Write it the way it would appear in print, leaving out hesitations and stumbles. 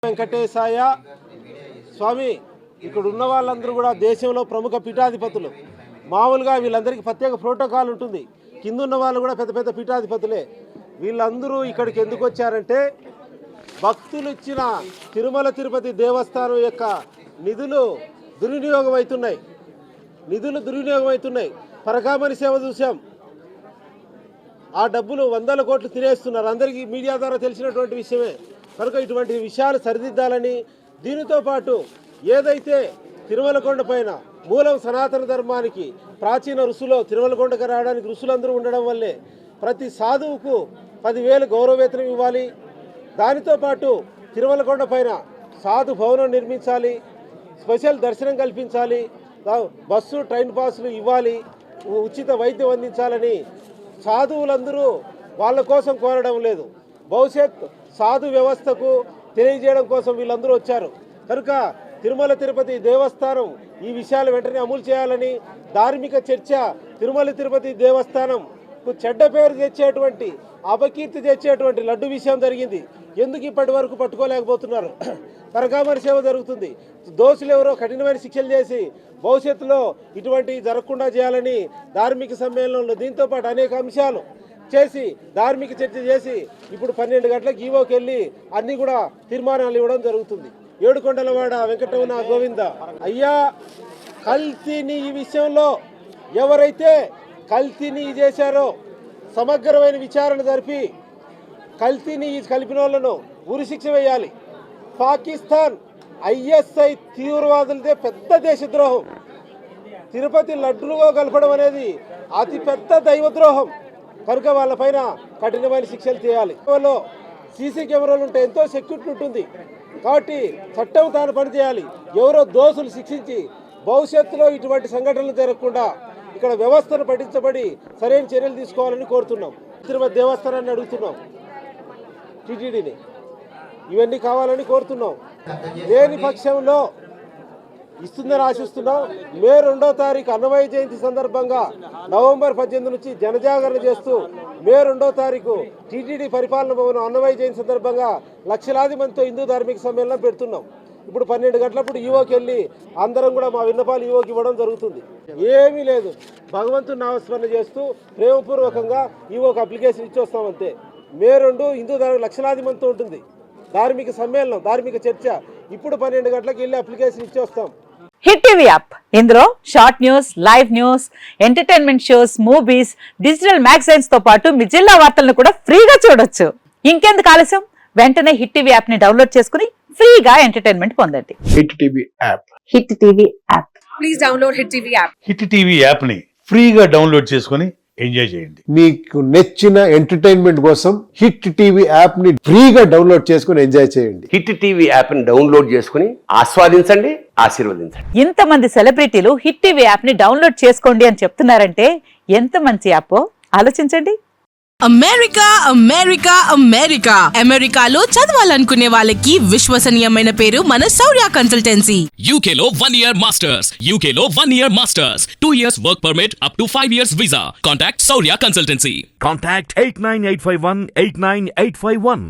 వెంకటేశాయ స్వామి. ఇక్కడ ఉన్న వాళ్ళందరూ కూడా దేశంలో ప్రముఖ పీఠాధిపతులు. మామూలుగా వీళ్ళందరికీ ప్రత్యేక ప్రోటోకాల్ ఉంటుంది. కింద ఉన్న వాళ్ళు కూడా పెద్ద పెద్ద పీఠాధిపతులే. వీళ్ళందరూ ఇక్కడికి ఎందుకు వచ్చారంటే భక్తులు ఇచ్చిన తిరుమల తిరుపతి దేవస్థానం యొక్క నిధులు దుర్వినియోగం అవుతున్నాయి. పరకామణి సేవ చూసాం. ఆ డబ్బులు 100 కోట్లు తినేస్తున్నారు. అందరికీ మీడియా ద్వారా తెలిసినటువంటి విషయమే. కనుక ఇటువంటి విషయాలు సరిదిద్దాలని, దీనితో పాటు ఏదైతే తిరుమల కొండ పైన మూలం సనాతన ధర్మానికి ప్రాచీన ఋషులు తిరుమల కొండకు రావడానికి ఋషులందరూ ఉండడం వల్లే ప్రతి సాధువుకు 10,000 గౌరవ వేతనం ఇవ్వాలి. దానితో పాటు తిరుమల కొండ పైన సాధు భవనం నిర్మించాలి, స్పెషల్ దర్శనం కల్పించాలి, బస్సు ట్రైన్ పాసులు ఇవ్వాలి, ఉచిత వైద్యం అందించాలని సాధువులందరూ వాళ్ళ కోసం కోరడం లేదు. భవిష్యత్ సాధు వ్యవస్థకు తెలియజేయడం కోసం వీళ్ళందరూ వచ్చారు. కనుక తిరుమల తిరుపతి దేవస్థానం ఈ విషయాలు వెంటనే అమలు చేయాలని, ధార్మిక చర్చ తిరుమల తిరుపతి దేవస్థానంకు చెడ్డ పేరు తెచ్చేటువంటి, అపకీర్తి తెచ్చేటువంటి లడ్డు విషయం జరిగింది. ఎందుకు ఇప్పటి వరకు పట్టుకోలేకపోతున్నారు? పరకామణి సేవ జరుగుతుంది. దోషులు ఎవరో కఠినమైన శిక్షలు చేసి భవిష్యత్తులో ఇటువంటివి జరగకుండా చేయాలని ధార్మిక సమ్మేళనంలో దీంతో పాటు అనేక అంశాలు చేసి ధార్మిక చర్చ చేసి ఇప్పుడు 12 గంటలకు ఈవోకి వెళ్ళి అన్నీ కూడా తీర్మానాలు ఇవ్వడం జరుగుతుంది. ఏడుకొండలవాడ వెంకటరమణ గోవింద. అయ్యా, కల్తీని ఈ విషయంలో ఎవరైతే కల్తీని చేశారో సమగ్రమైన విచారణ జరిపి కల్తీని కలిపిన వాళ్ళను ఉరిశిక్ష వేయాలి. పాకిస్తాన్ ISI తీవ్రవాదులదే పెద్ద దేశద్రోహం. తిరుపతి లడ్డులుగా కలపడం అనేది అతిపెద్ద దైవద్రోహం. కనుక వాళ్ళపైన కఠినమైన శిక్షలు చేయాలి. సీసీ కెమెరాలు ఉంటే ఎంతో సెక్యూరిటీ ఉంటుంది. కాబట్టి చట్టం తాను పనిచేయాలి. ఎవరో దోషులు శిక్షించి భవిష్యత్తులో ఇటువంటి సంఘటనలు జరగకుండా ఇక్కడ వ్యవస్థను పట్టించబడి సరైన చర్యలు తీసుకోవాలని కోరుతున్నాం. తిరుపతి దేవస్థానాన్ని అడుగుతున్నాం, టీటీడీని ఇవన్నీ కావాలని కోరుతున్నాం. లేని పక్షంలో ఇస్తుందని ఆశిస్తున్నాం. మే 2వ తారీఖు అన్నమయ్య జయంతి సందర్భంగా నవంబర్ 18 నుంచి జనజాగరణ చేస్తూ మే 2వ తారీఖు టీటీడీ పరిపాలన భవనం అన్నమయ్య జయంతి సందర్భంగా లక్షలాది మందితో హిందూ ధార్మిక సమ్మేళనం పెడుతున్నాం. ఇప్పుడు 12 గంటలప్పుడు ఈవోకి వెళ్ళి అందరం కూడా మా విన్నపాలు ఈవోకి ఇవ్వడం జరుగుతుంది. ఏమీ లేదు, భగవంతుని నామస్మరణ చేస్తూ ప్రేమపూర్వకంగా ఈవోకి అప్లికేషన్ ఇచ్చి వస్తామంతే. మే 2 హిందూ లక్షలాది మందితో ఉంటుంది ధార్మిక సమ్మేళనం, ధార్మిక చర్చ. ఇప్పుడు 12 గంటలకు వెళ్ళి అప్లికేషన్ ఇచ్చి వస్తాం. హిట్ టీవీ యాప్, ఇందులో short news, live news, entertainment shows, movies, digital magazines తో పాటు మీ జిల్లా వార్తలను కూడా ఫ్రీగా చూడొచ్చు. ఇంకెందుకు ఆలస్యం, వెంటనే హిట్ టీవీ యాప్ ని డౌన్లోడ్ చేసుకుని ఫ్రీగా ఎంటర్టైన్మెంట్ పొందండి. Hit TV app, hit TV app, please download hit TV app. Hit TV app ని ఫ్రీగా డౌన్లోడ్ చేసుకుని ఎంజాయ్ చేయండి. మీకు నచ్చిన ఎంటర్టైన్మెంట్ కోసం హిట్ టీవీ యాప్ ని ఫ్రీగా డౌన్లోడ్ చేసుకుని ఎంజాయ్ చేయండి. హిట్ టీవీ యాప్ ని డౌన్లోడ్ చేసుకుని ఆస్వాదించండి, ఆశీర్వదించండి. ఇంతమంది సెలబ్రిటీలు హిట్ టీవీ యాప్ ని డౌన్లోడ్ చేసుకోండి అని చెప్తున్నారంటే ఎంత మంచి యాప్ ఆలోచించండి. అమెరికా అమెరికాలో చదవాలనుకునే వాళ్ళకి విశ్వసనీయమైన పేరు మన శౌర్య కన్సల్టెన్సీ. UK లో 1 year masters, 2 years work permit up to 5 years visa. Contact Saurya Consultancy. Contact 89851 89851.